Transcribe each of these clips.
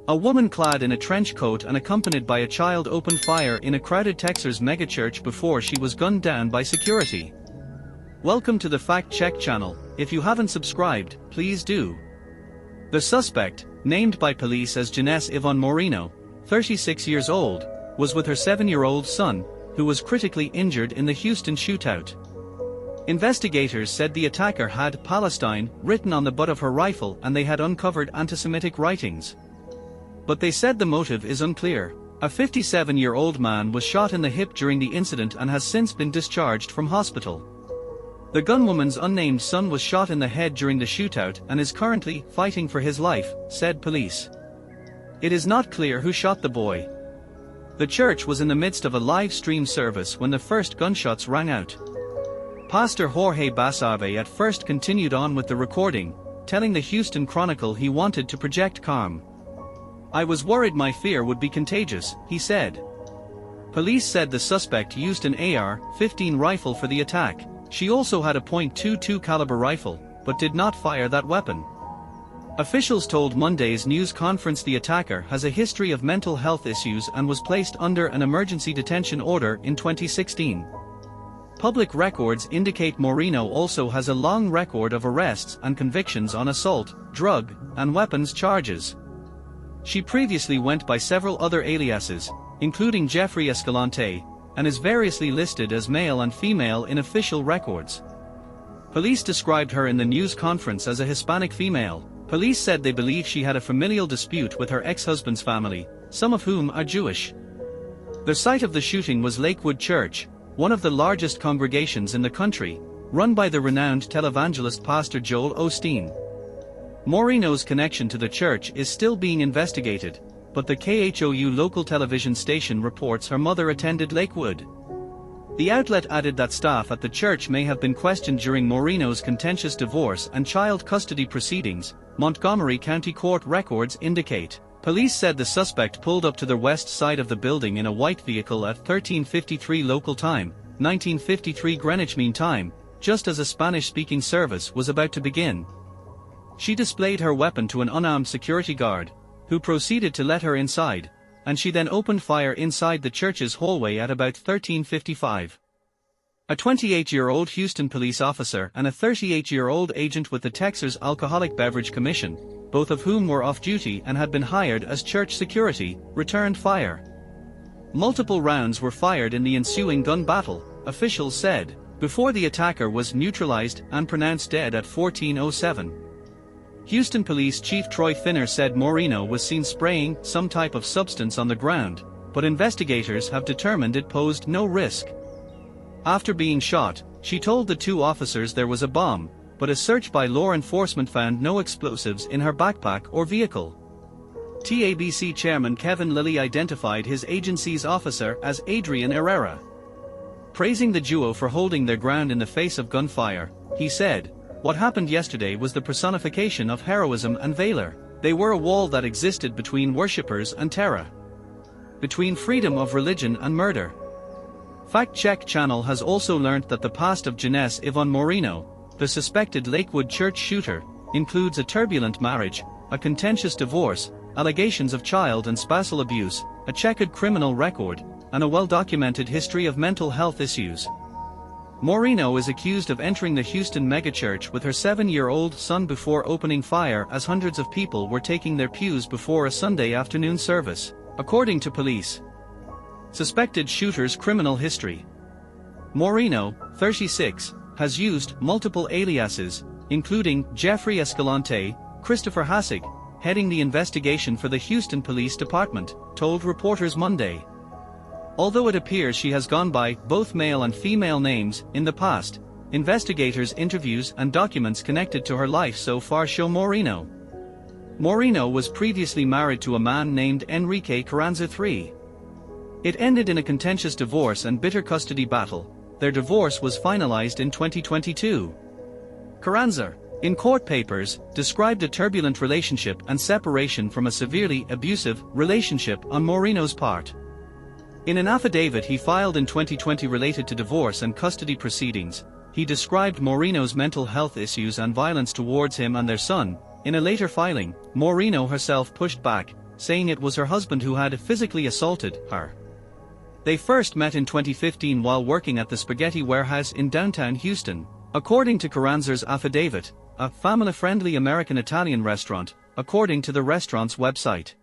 A woman clad in a trench coat and accompanied by a child opened fire in a crowded Texas megachurch before she was gunned down by security. Welcome to the Fact Check channel. If you haven't subscribed, please do. The suspect, named by police as Janice Yvonne Moreno, 36 years old, was with her 7-year-old son, who was critically injured in the Houston shootout. Investigators said the attacker had Palestine written on the butt of her rifle and they had uncovered anti-Semitic writings. But they said the motive is unclear. A 57-year-old man was shot in the hip during the incident and has since been discharged from hospital. The gunwoman's unnamed son was shot in the head during the shootout and is currently fighting for his life, said police. It is not clear who shot the boy. The church was in the midst of a live stream service when the first gunshots rang out. Pastor Jorge Basabe at first continued on with the recording, telling the Houston Chronicle he wanted to project calm. "I was worried my fear would be contagious," he said. Police said the suspect used an AR-15 rifle for the attack. She also had a .22 caliber rifle, but did not fire that weapon. Officials told Monday's news conference the attacker has a history of mental health issues and was placed under an emergency detention order in 2016. Public records indicate Moreno also has a long record of arrests and convictions on assault, drug, and weapons charges. She previously went by several other aliases, including Jeffrey Escalante, and is variously listed as male and female in official records. Police described her in the news conference as a Hispanic female. Police said they believe she had a familial dispute with her ex-husband's family, some of whom are Jewish. The site of the shooting was Lakewood Church, one of the largest congregations in the country, run by the renowned televangelist Pastor Joel Osteen. Moreno's connection to the church is still being investigated, but the KHOU local television station reports her mother attended Lakewood. The outlet added that staff at the church may have been questioned during Moreno's contentious divorce and child custody proceedings, Montgomery County Court records indicate. Police said the suspect pulled up to the west side of the building in a white vehicle at 13:53 local time, 1953 Greenwich Mean Time, just as a Spanish-speaking service was about to begin. She displayed her weapon to an unarmed security guard, who proceeded to let her inside, and she then opened fire inside the church's hallway at about 13:55. A 28-year-old Houston police officer and a 38-year-old agent with the Texas Alcoholic Beverage Commission, both of whom were off-duty and had been hired as church security, returned fire. Multiple rounds were fired in the ensuing gun battle, officials said, before the attacker was neutralized and pronounced dead at 14:07. Houston Police Chief Troy Finner said Moreno was seen spraying some type of substance on the ground, but investigators have determined it posed no risk. After being shot, she told the two officers there was a bomb, but a search by law enforcement found no explosives in her backpack or vehicle. TABC Chairman Kevin Lilly identified his agency's officer as Adrian Herrera. Praising the duo for holding their ground in the face of gunfire, he said, "What happened yesterday was the personification of heroism and valor. They were a wall that existed between worshippers and terror. Between freedom of religion and murder." Fact Check channel has also learnt that the past of Janice Yvonne Moreno, the suspected Lakewood church shooter, includes a turbulent marriage, a contentious divorce, allegations of child and spousal abuse, a checkered criminal record, and a well-documented history of mental health issues. Moreno is accused of entering the Houston megachurch with her 7-year-old son before opening fire as hundreds of people were taking their pews before a Sunday afternoon service, according to police. Suspected shooter's criminal history. Moreno, 36, has used multiple aliases, including Jeffrey Escalante, Christopher Hassig, heading the investigation for the Houston Police Department, told reporters Monday. Although it appears she has gone by both male and female names in the past, investigators' interviews and documents connected to her life so far show Moreno. Moreno was previously married to a man named Enrique Carranza III. It ended in a contentious divorce and bitter custody battle. Their divorce was finalized in 2022. Carranza, in court papers, described a turbulent relationship and separation from a severely abusive relationship on Moreno's part. In an affidavit he filed in 2020 related to divorce and custody proceedings, he described Moreno's mental health issues and violence towards him and their son. In a later filing, Moreno herself pushed back, saying it was her husband who had physically assaulted her. They first met in 2015 while working at the spaghetti warehouse in downtown Houston. According to Carranza's affidavit, a family-friendly American-Italian restaurant, according to the restaurant's website.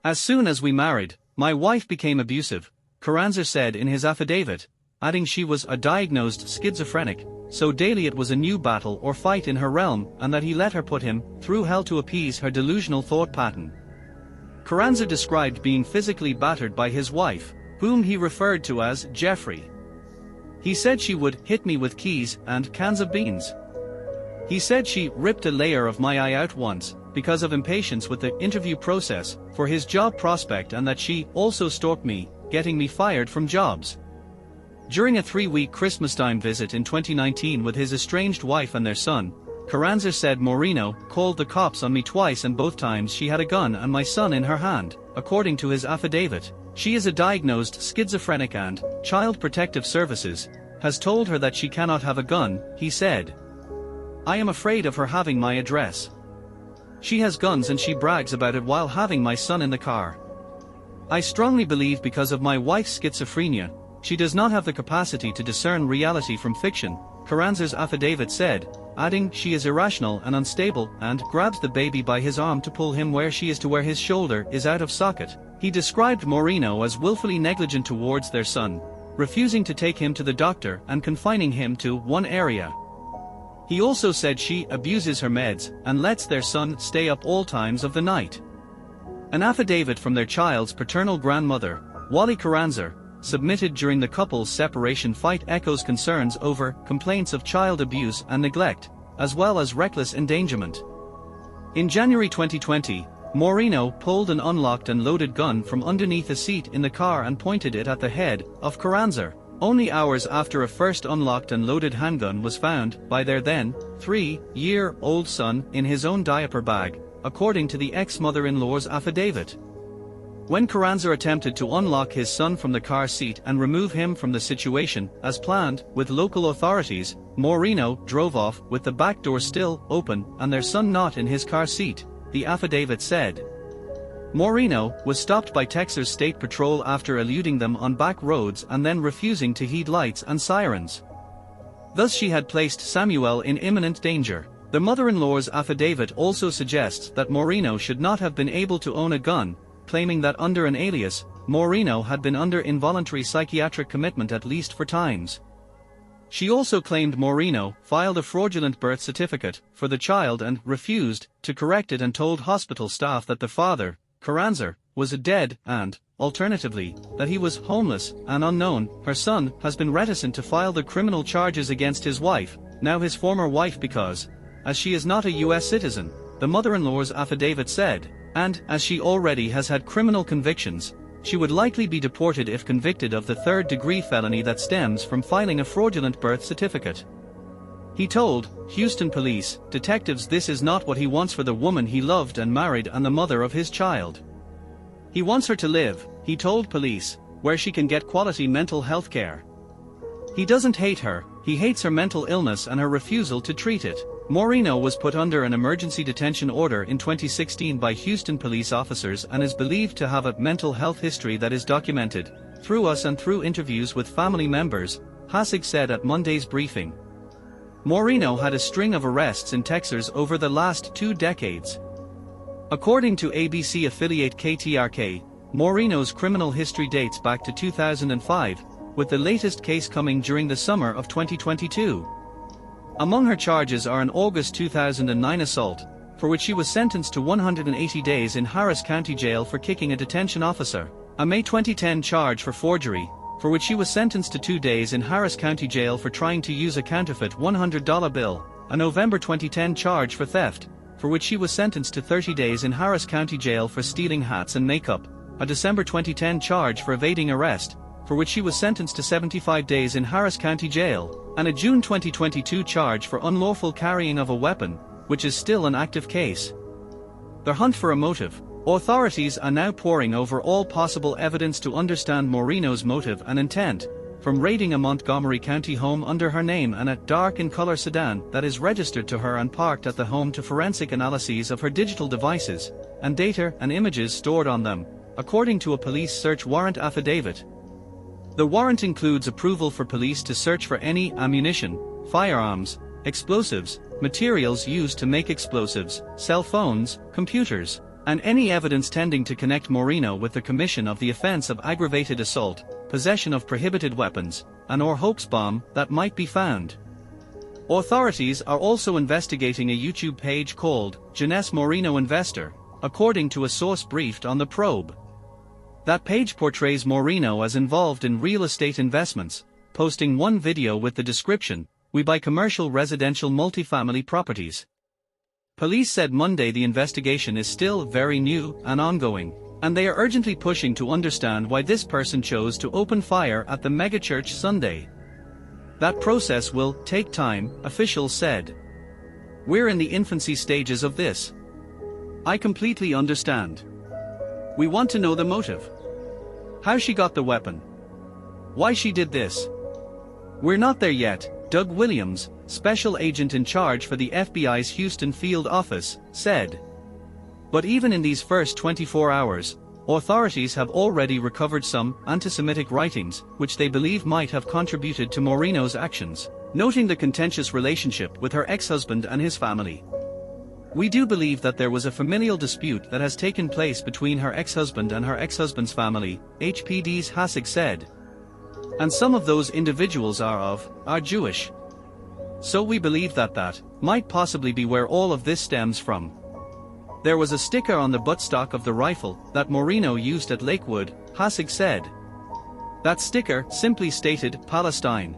As soon as we married, my wife became abusive, Carranza said in his affidavit, adding she was a diagnosed schizophrenic, so daily it was a new battle or fight in her realm and that he let her put him through hell to appease her delusional thought pattern. Carranza described being physically battered by his wife, whom he referred to as Jeffrey. He said she would hit me with keys and cans of beans. He said she ripped a layer of my eye out once, because of impatience with the interview process for his job prospect, and that she also stalked me, getting me fired from jobs. During a 3-week Christmastime visit in 2019 with his estranged wife and their son, Carranza said Moreno called the cops on me twice and both times she had a gun and my son in her hand, according to his affidavit. She is a diagnosed schizophrenic and Child Protective Services has told her that she cannot have a gun, he said. I am afraid of her having my address. She has guns and she brags about it while having my son in the car. I strongly believe because of my wife's schizophrenia, she does not have the capacity to discern reality from fiction, Carranza's affidavit said, adding she is irrational and unstable and grabs the baby by his arm to pull him where she is to where his shoulder is out of socket. He described Moreno as willfully negligent towards their son, refusing to take him to the doctor and confining him to one area. He also said she abuses her meds and lets their son stay up all times of the night. An affidavit from their child's paternal grandmother, Wally Carranza, submitted during the couple's separation fight echoes concerns over complaints of child abuse and neglect, as well as reckless endangerment. In January 2020, Moreno pulled an unlocked and loaded gun from underneath a seat in the car and pointed it at the head of Carranza, only hours after a first unlocked and loaded handgun was found by their then 3-year-old son in his own diaper bag, according to the ex-mother-in-law's affidavit. When Carranza attempted to unlock his son from the car seat and remove him from the situation, as planned, with local authorities, Moreno drove off with the back door still open and their son not in his car seat, the affidavit said. Moreno was stopped by Texas State Patrol after eluding them on back roads and then refusing to heed lights and sirens. Thus she had placed Samuel in imminent danger. The mother-in-law's affidavit also suggests that Moreno should not have been able to own a gun, claiming that under an alias, Moreno had been under involuntary psychiatric commitment at least 4 times. She also claimed Moreno filed a fraudulent birth certificate for the child and refused to correct it and told hospital staff that the father, Carranza, was dead and, alternatively, that he was homeless and unknown. Her son has been reticent to file the criminal charges against his wife, now his former wife, because, as she is not a U.S. citizen, the mother-in-law's affidavit said, and as she already has had criminal convictions, she would likely be deported if convicted of the 3rd-degree felony that stems from filing a fraudulent birth certificate. He told Houston police detectives this is not what he wants for the woman he loved and married and the mother of his child. He wants her to live, he told police, where she can get quality mental health care. He doesn't hate her, he hates her mental illness and her refusal to treat it. Moreno was put under an emergency detention order in 2016 by Houston police officers and is believed to have a mental health history that is documented through us and through interviews with family members, Hassig said at Monday's briefing. Moreno had a string of arrests in Texas over the last 2 decades. According to ABC affiliate KTRK, Moreno's criminal history dates back to 2005, with the latest case coming during the summer of 2022. Among her charges are an August 2009 assault, for which she was sentenced to 180 days in Harris County Jail for kicking a detention officer, a May 2010 charge for forgery, for which she was sentenced to 2 days in Harris County Jail for trying to use a counterfeit $100 bill, a November 2010 charge for theft, for which she was sentenced to 30 days in Harris County Jail for stealing hats and makeup, a December 2010 charge for evading arrest, for which she was sentenced to 75 days in Harris County Jail, and a June 2022 charge for unlawful carrying of a weapon, which is still an active case. The hunt for a motive. Authorities are now poring over all possible evidence to understand Moreno's motive and intent from raiding a Montgomery County home under her name and a dark-in-color sedan that is registered to her and parked at the home to forensic analyses of her digital devices, and data and images stored on them, according to a police search warrant affidavit. The warrant includes approval for police to search for any ammunition, firearms, explosives, materials used to make explosives, cell phones, computers, and any evidence tending to connect Moreno with the commission of the offense of aggravated assault, possession of prohibited weapons, and/or hoax bomb that might be found. Authorities are also investigating a YouTube page called Jeunesse Moreno Investor, according to a source briefed on the probe. That page portrays Moreno as involved in real estate investments, posting one video with the description, "We buy commercial residential multifamily properties." Police said Monday the investigation is still very new and ongoing, and they are urgently pushing to understand why this person chose to open fire at the megachurch Sunday. That process will take time, officials said. "We're in the infancy stages of this. I completely understand. We want to know the motive. How she got the weapon. Why she did this. We're not there yet," Doug Williams, special agent in charge for the FBI's Houston field office, said. But even in these first 24 hours, authorities have already recovered some anti-Semitic writings, which they believe might have contributed to Moreno's actions, noting the contentious relationship with her ex-husband and his family. "We do believe that there was a familial dispute that has taken place between her ex-husband and her ex-husband's family," HPD's Hassig said. "And some of those individuals are Jewish. So we believe that might possibly be where all of this stems from." There was a sticker on the buttstock of the rifle that Moreno used at Lakewood, Hassig said. That sticker simply stated Palestine.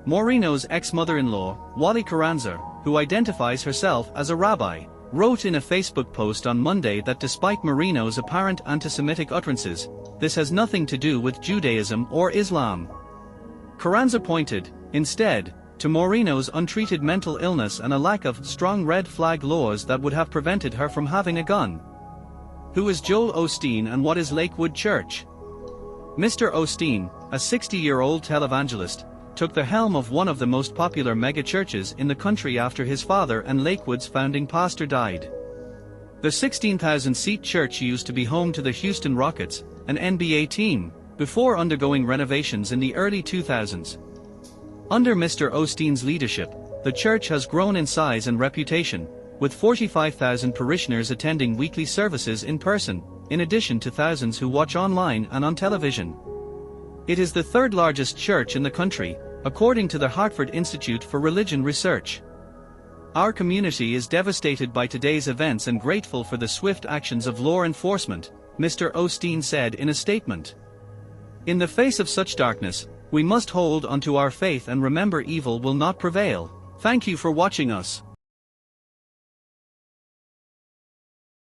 Moreno's ex-mother-in-law, Wally Carranza, who identifies herself as a rabbi, wrote in a Facebook post on Monday that despite Moreno's apparent anti-Semitic utterances, this has nothing to do with Judaism or Islam. Carranza pointed, instead, to Moreno's untreated mental illness and a lack of strong red flag laws that would have prevented her from having a gun. Who is Joel Osteen and what is Lakewood Church? Mr. Osteen, a 60-year-old televangelist, took the helm of one of the most popular megachurches in the country after his father and Lakewood's founding pastor died. The 16,000-seat church used to be home to the Houston Rockets, an NBA team, before undergoing renovations in the early 2000s. Under Mr. Osteen's leadership, the church has grown in size and reputation, with 45,000 parishioners attending weekly services in person, in addition to thousands who watch online and on television. It is the third largest church in the country, according to the Hartford Institute for Religion Research. "Our community is devastated by today's events and grateful for the swift actions of law enforcement," Mr. Osteen said in a statement. "In the face of such darkness, we must hold onto our faith and remember evil will not prevail. Thank you for watching us."